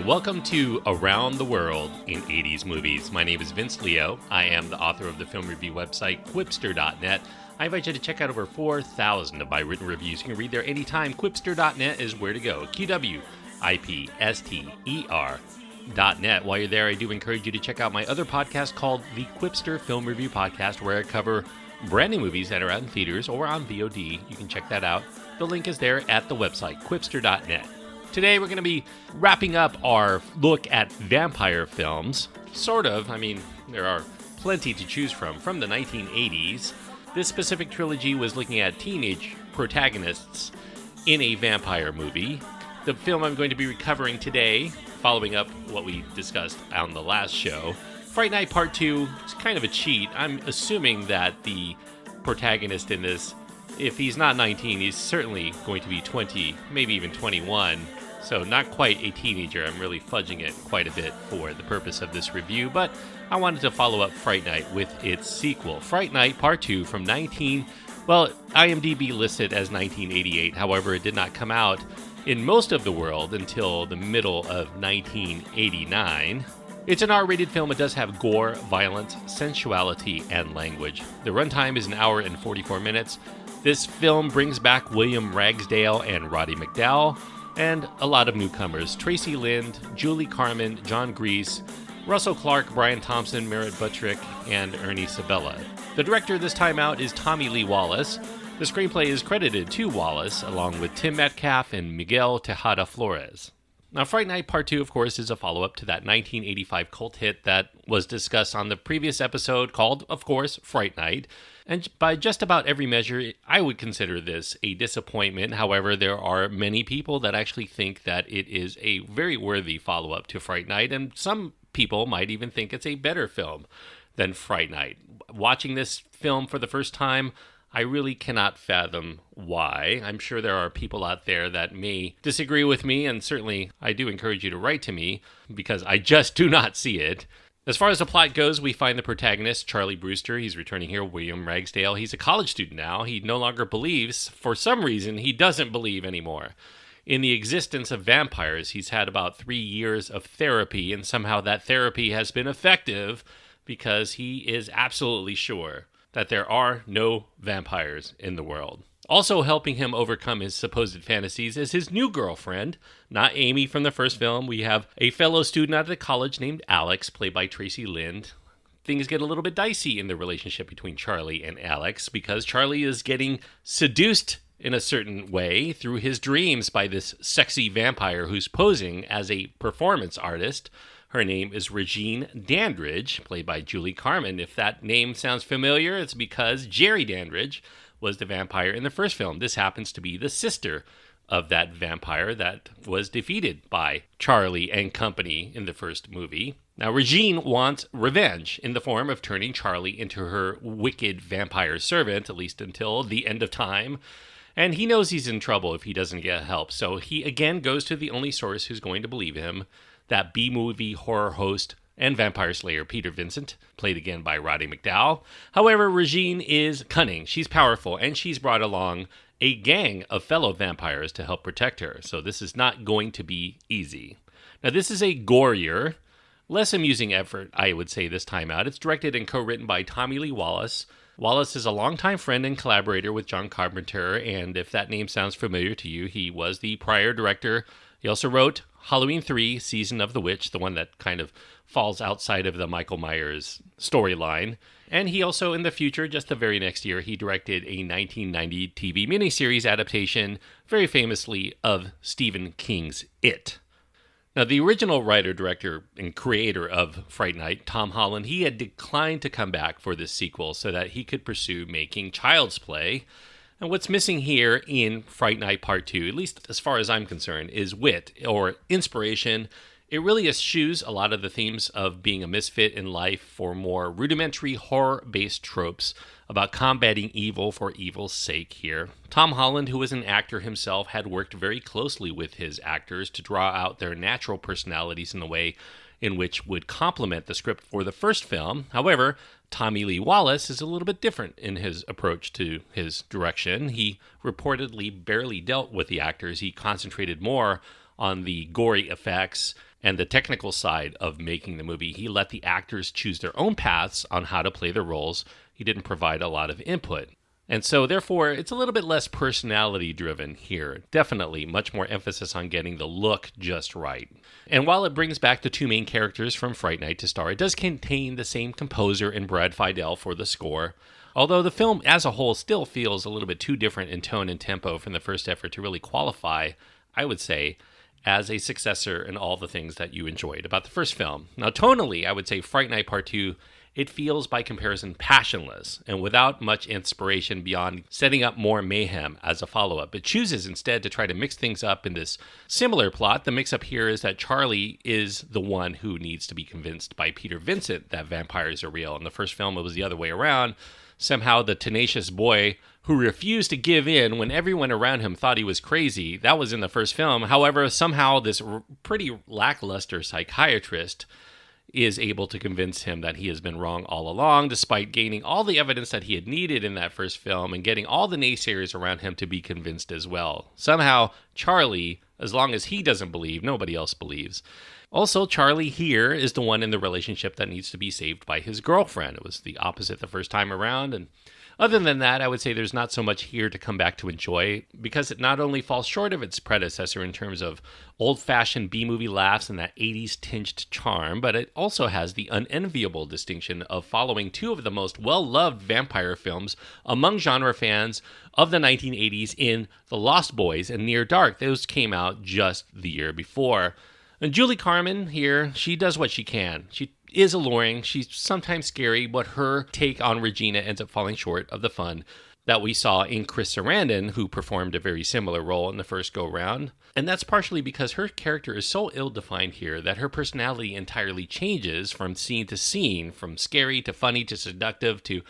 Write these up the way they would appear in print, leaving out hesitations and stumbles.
welcome to Around the World in 80s Movies. My name is Vince Leo. I am the author of the film review website, Quipster.net. I invite you to check out over 4,000 of my written reviews. You can read there anytime. Quipster.net is where to go. QWIPSTER.net. While you're there, I do encourage you to check out my other podcast called the Quipster Film Review Podcast, where I cover brand new movies that are out in theaters or on VOD. You can check that out. The link is there at the website, Quipster.net. Today we're going to be wrapping up our look at vampire films. Sort of. I mean, there are plenty to choose from the 1980s. This specific trilogy was looking at teenage protagonists in a vampire movie. The film I'm going to be recovering today, following up what we discussed on the last show, Fright Night Part 2, is kind of a cheat. I'm assuming that the protagonist in this, if he's not 19, he's certainly going to be 20, maybe even 21. So not quite a teenager. I'm really fudging it quite a bit for the purpose of this review, but I wanted to follow up Fright Night with its sequel, Fright Night Part 2 from IMDb listed as 1988. However, it did not come out in most of the world until the middle of 1989. It's an R-rated film. It does have gore, violence, sensuality, and language. The runtime is an hour and 44 minutes. This film brings back William Ragsdale and Roddy McDowall, and a lot of newcomers: Traci Lind, Julie Carmen, John Grease, Russell Clark, Brian Thompson, Merritt Buttrick, and Ernie Sabella. The director this time out is Tommy Lee Wallace. The screenplay is credited to Wallace, along with Tim Metcalf and Miguel Tejada Flores. Now, Fright Night Part 2, of course, is a follow-up to that 1985 cult hit that was discussed on the previous episode called, of course, Fright Night. And by just about every measure, I would consider this a disappointment. However, there are many people that actually think that it is a very worthy follow-up to Fright Night, and some people might even think it's a better film than Fright Night. Watching this film for the first time, I really cannot fathom why. I'm sure there are people out there that may disagree with me, and certainly I do encourage you to write to me because I just do not see it. As far as the plot goes, we find the protagonist, Charley Brewster. He's returning here, William Ragsdale. He's a college student now. He no longer believes. For some reason, he doesn't believe anymore in the existence of vampires. He's had about 3 years of therapy, and somehow that therapy has been effective because he is absolutely sure that there are no vampires in the world. Also helping him overcome his supposed fantasies is his new girlfriend, not Amy from the first film. We have a fellow student out of the college named Alex, played by Traci Lind. Things get a little bit dicey in the relationship between Charley and Alex because Charley is getting seduced in a certain way through his dreams by this sexy vampire who's posing as a performance artist. Her name is Regine Dandridge, played by Julie Carmen. If that name sounds familiar, it's because Jerry Dandridge was the vampire in the first film. This happens to be the sister of that vampire that was defeated by Charley and company in the first movie. Now, Regine wants revenge in the form of turning Charley into her wicked vampire servant, at least until the end of time. And he knows he's in trouble if he doesn't get help. So he again goes to the only source who's going to believe him, that B-movie horror host and vampire slayer Peter Vincent, played again by Roddy McDowall. However, Regine is cunning, she's powerful, and she's brought along a gang of fellow vampires to help protect her. So this is not going to be easy. Now, this is a gorier, less amusing effort, I would say, this time out. It's directed and co-written by Tommy Lee Wallace. Wallace is a longtime friend and collaborator with John Carpenter, and if that name sounds familiar to you, he was the prior director. He also wrote Halloween 3, Season of the Witch, the one that kind of falls outside of the Michael Myers storyline. And he also, in the future, just the very next year, he directed a 1990 TV miniseries adaptation, very famously, of Stephen King's It. Now, the original writer, director, and creator of Fright Night, Tom Holland, he had declined to come back for this sequel so that he could pursue making Child's Play. And what's missing here in Fright Night Part 2, at least as far as I'm concerned, is wit or inspiration. It really eschews a lot of the themes of being a misfit in life for more rudimentary horror-based tropes about combating evil for evil's sake here. Tom Holland, who was an actor himself, had worked very closely with his actors to draw out their natural personalities in a way in which would complement the script for the first film. However, Tommy Lee Wallace is a little bit different in his approach to his direction. He reportedly barely dealt with the actors. He concentrated more on the gory effects and the technical side of making the movie. He let the actors choose their own paths on how to play their roles. He didn't provide a lot of input. And so, therefore, it's a little bit less personality-driven here. Definitely much more emphasis on getting the look just right. And while it brings back the two main characters from Fright Night to star, it does contain the same composer and Brad Fiedel for the score. Although the film as a whole still feels a little bit too different in tone and tempo from the first effort to really qualify, I would say, as a successor in all the things that you enjoyed about the first film. Now, tonally, I would say Fright Night Part 2, it feels by comparison passionless and without much inspiration beyond setting up more mayhem as a follow-up. It chooses instead to try to mix things up in this similar plot. The mix-up here is that Charley is the one who needs to be convinced by Peter Vincent that vampires are real. In the first film, it was the other way around. Somehow the tenacious boy who refused to give in when everyone around him thought he was crazy, that was in the first film. However, somehow this pretty lackluster psychiatrist is able to convince him that he has been wrong all along, despite gaining all the evidence that he had needed in that first film and getting all the naysayers around him to be convinced as well. Somehow, Charley, as long as he doesn't believe, nobody else believes. Also, Charley here is the one in the relationship that needs to be saved by his girlfriend. It was the opposite the first time around, and other than that, I would say there's not so much here to come back to enjoy, because it not only falls short of its predecessor in terms of old-fashioned B-movie laughs and that 80s-tinged charm, but it also has the unenviable distinction of following two of the most well-loved vampire films among genre fans of the 1980s in The Lost Boys and Near Dark. Those came out just the year before. And Julie Carmen here, she does what she can. She is alluring, she's sometimes scary, but her take on Regina ends up falling short of the fun that we saw in Chris Sarandon, who performed a very similar role in the first go-round. And that's partially because her character is so ill-defined here that her personality entirely changes from scene to scene, from scary to funny to seductive to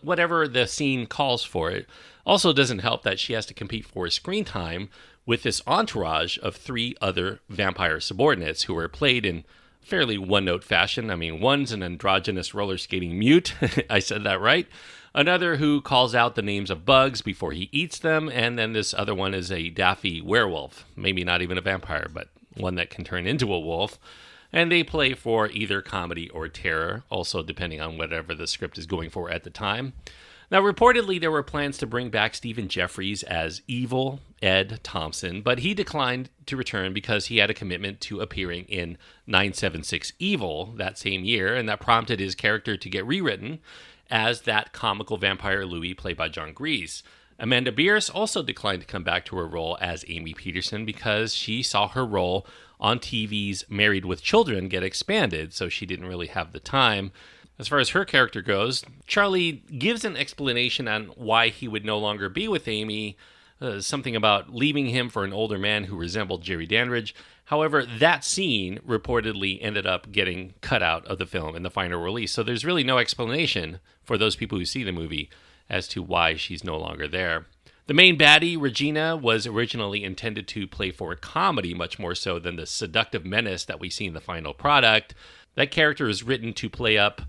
whatever the scene calls for it. Also doesn't help that she has to compete for screen time with this entourage of three other vampire subordinates who are played in fairly one-note fashion. I mean, one's an androgynous roller skating mute. I said that right. Another who calls out the names of bugs before he eats them. And then this other one is a daffy werewolf. Maybe not even a vampire, but one that can turn into a wolf. And they play for either comedy or terror, also depending on whatever the script is going for at the time. Now, reportedly, there were plans to bring back Stephen Jeffries as evil Ed Thompson, but he declined to return because he had a commitment to appearing in 976 Evil that same year, and that prompted his character to get rewritten as that comical vampire Louis, played by John Grease. Amanda Bierce also declined to come back to her role as Amy Peterson because she saw her role on TV's Married with Children get expanded, so she didn't really have the time. As far as her character goes, Charley gives an explanation on why he would no longer be with Amy, something about leaving him for an older man who resembled Jerry Dandridge. However, that scene reportedly ended up getting cut out of the film in the final release, so there's really no explanation for those people who see the movie as to why she's no longer there. The main baddie, Regina, was originally intended to play for a comedy much more so than the seductive menace that we see in the final product. That character is written to play up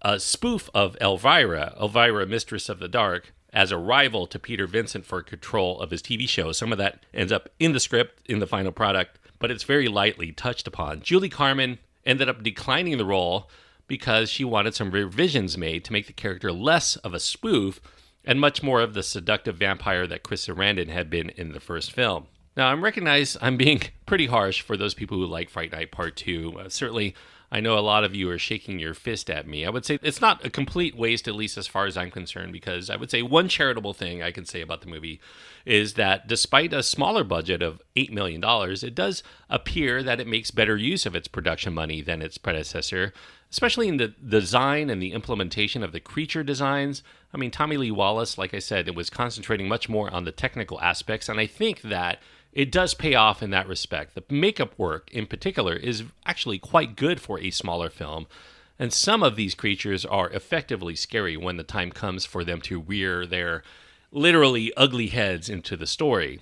a spoof of Elvira, Mistress of the Dark, as a rival to Peter Vincent for control of his TV show. Some of that ends up in the script, in the final product, but it's very lightly touched upon. Julie Carmen ended up declining the role because she wanted some revisions made to make the character less of a spoof and much more of the seductive vampire that Chris Sarandon had been in the first film. Now, I recognize I'm being pretty harsh for those people who like Fright Night Part 2. Certainly, I know a lot of you are shaking your fist at me. I would say it's not a complete waste, at least as far as I'm concerned, because I would say one charitable thing I can say about the movie is that despite a smaller budget of $8 million, it does appear that it makes better use of its production money than its predecessor, especially in the design and the implementation of the creature designs. I mean, Tommy Lee Wallace, like I said, it was concentrating much more on the technical aspects, and I think that it does pay off in that respect. The makeup work, in particular, is actually quite good for a smaller film, and some of these creatures are effectively scary when the time comes for them to rear their literally ugly heads into the story.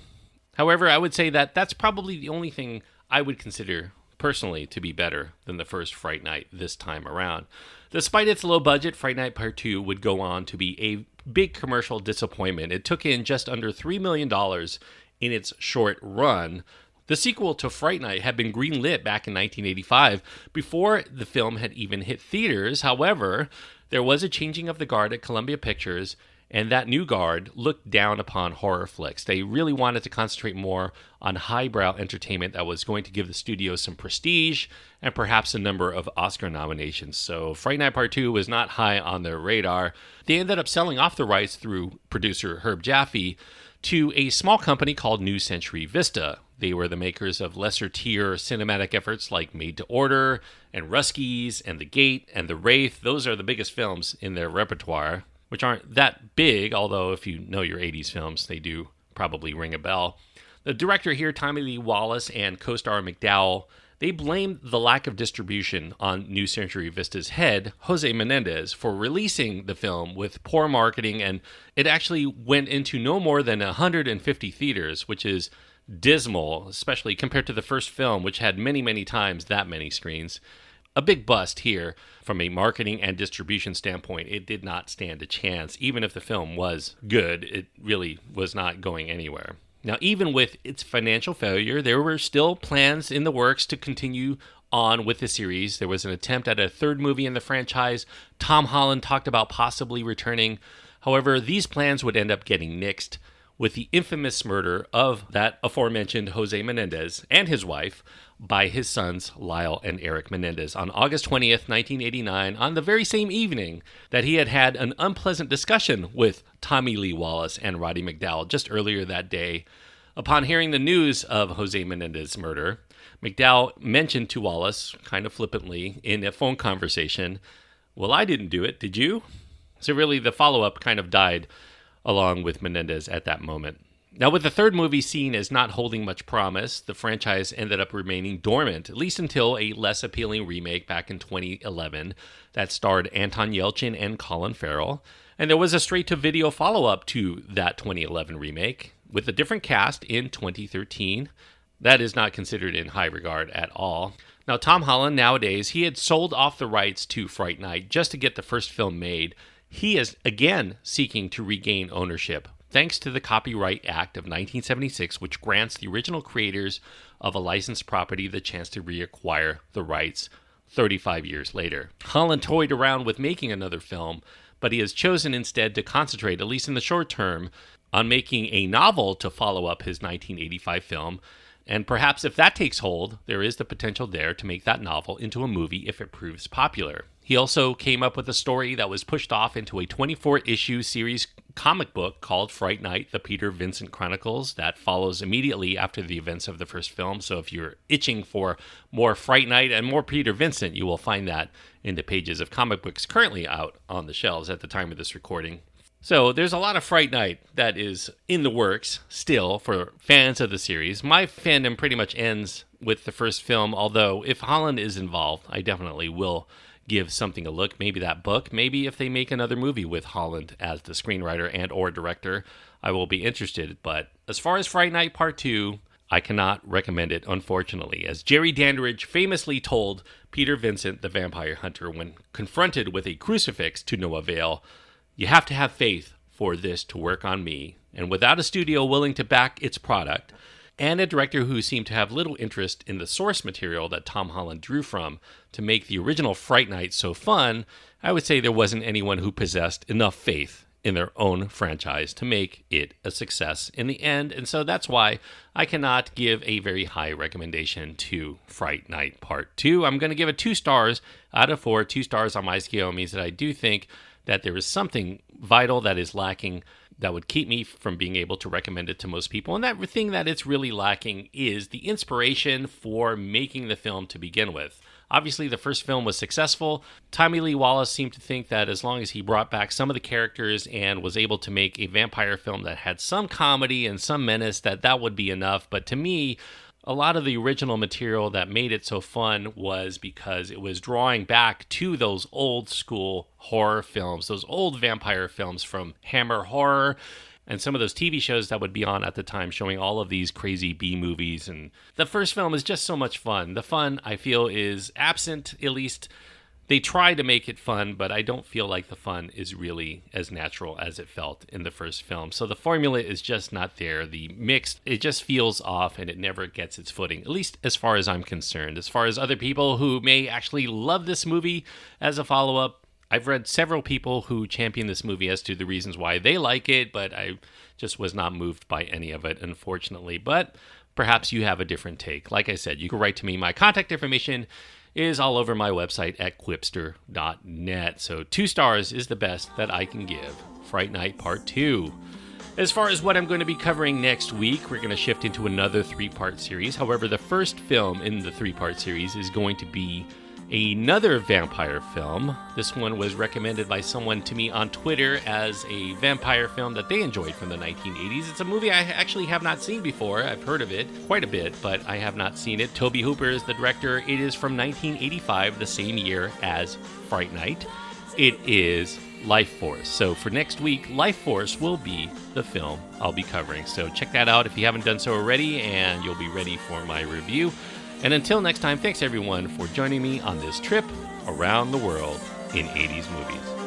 However, I would say that that's probably the only thing I would consider personally to be better than the first Fright Night this time around. Despite its low budget, Fright Night Part 2 would go on to be a big commercial disappointment. It took in just under $3 million in its short run. The sequel to Fright Night had been greenlit back in 1985 before the film had even hit theaters. However, there was a changing of the guard at Columbia Pictures, and that new guard looked down upon horror flicks. They really wanted to concentrate more on highbrow entertainment that was going to give the studio some prestige and perhaps a number of Oscar nominations. So Fright Night Part 2 was not high on their radar. They ended up selling off the rights through producer Herb Jaffe to a small company called New Century Vista. They were the makers of lesser-tier cinematic efforts like Made to Order and Ruskies and The Gate and The Wraith. Those are the biggest films in their repertoire, which aren't that big, although if you know your 80s films, they do probably ring a bell. The director here, Tommy Lee Wallace, and co-star McDowell, they blamed the lack of distribution on New Century Vista's head, Jose Menendez, for releasing the film with poor marketing, and it actually went into no more than 150 theaters, which is dismal, especially compared to the first film, which had many, many times that many screens. A big bust here from a marketing and distribution standpoint. It did not stand a chance. Even if the film was good, it really was not going anywhere. Now, even with its financial failure, there were still plans in the works to continue on with the series. There was an attempt at a third movie in the franchise. Tom Holland talked about possibly returning. However, these plans would end up getting nixed with the infamous murder of that aforementioned Jose Menendez and his wife by his sons Lyle and Eric Menendez on August 20th, 1989, on the very same evening that he had had an unpleasant discussion with Tommy Lee Wallace and Roddy McDowell just earlier that day. Upon hearing the news of Jose Menendez's murder, McDowell mentioned to Wallace, kind of flippantly, in a phone conversation, "Well, I didn't do it, did you?" So really, the follow-up kind of died along with Menendez at that moment. Now, with the third movie seen as not holding much promise, the franchise ended up remaining dormant, at least until a less appealing remake back in 2011 that starred Anton Yelchin and Colin Farrell. And there was a straight-to-video follow-up to that 2011 remake with a different cast in 2013. That is not considered in high regard at all. Now, Tom Holland, nowadays, he had sold off the rights to Fright Night just to get the first film made. He is, again, seeking to regain ownership, thanks to the Copyright Act of 1976, which grants the original creators of a licensed property the chance to reacquire the rights 35 years later. Holland toyed around with making another film, but he has chosen instead to concentrate, at least in the short term, on making a novel to follow up his 1985 film. And perhaps if that takes hold, there is the potential there to make that novel into a movie if it proves popular. He also came up with a story that was pushed off into a 24-issue series comic book called Fright Night, the Peter Vincent Chronicles, that follows immediately after the events of the first film. So if you're itching for more Fright Night and more Peter Vincent, you will find that in the pages of comic books currently out on the shelves at the time of this recording. So there's a lot of Fright Night that is in the works still for fans of the series. My fandom pretty much ends with the first film, although if Holland is involved, I definitely will give something a look. Maybe that book, maybe if they make another movie with Holland as the screenwriter and or director, I will be interested. But as far as Fright Night Part 2, I cannot recommend it, unfortunately. As Jerry Dandridge famously told Peter Vincent, the vampire hunter, when confronted with a crucifix to no avail, "You have to have faith for this to work on me." And without a studio willing to back its product, and a director who seemed to have little interest in the source material that Tom Holland drew from to make the original Fright Night so fun, I would say there wasn't anyone who possessed enough faith in their own franchise to make it a success in the end. And so that's why I cannot give a very high recommendation to Fright Night Part 2. I'm going to give it 2 stars out of 4. 2 stars on my scale means that I do think that there is something vital that is lacking that would keep me from being able to recommend it to most people. And that thing that it's really lacking is the inspiration for making the film to begin with. Obviously, the first film was successful. Tommy Lee Wallace seemed to think that as long as he brought back some of the characters and was able to make a vampire film that had some comedy and some menace, that would be enough. But to me, a lot of the original material that made it so fun was because it was drawing back to those old school horror films, those old vampire films from Hammer Horror and some of those TV shows that would be on at the time showing all of these crazy B movies. And the first film is just so much fun. The fun, I feel, is absent, at least they try to make it fun, but I don't feel like the fun is really as natural as it felt in the first film. So the formula is just not there. The mix, it just feels off and it never gets its footing, at least as far as I'm concerned. As far as other people who may actually love this movie as a follow-up, I've read several people who champion this movie as to the reasons why they like it, but I just was not moved by any of it, unfortunately. But perhaps you have a different take. Like I said, you can write to me. My contact information is all over my website at quipster.net. So 2 stars is the best that I can give. Fright Night Part 2. As far as what I'm going to be covering next week, we're going to shift into another 3-part series. However, the first film in the 3-part series is going to be another vampire film. This one was recommended by someone to me on Twitter as a vampire film that they enjoyed from the 1980s. It's a movie I actually have not seen before. I've heard of it quite a bit, but I have not seen it. Tobe Hooper is the director. It is from 1985, the same year as Fright Night. It is Life Force. So for next week, Life Force will be the film I'll be covering. So check that out if you haven't done so already, and you'll be ready for my review. And until next time, thanks everyone for joining me on this trip around the world in 80s movies.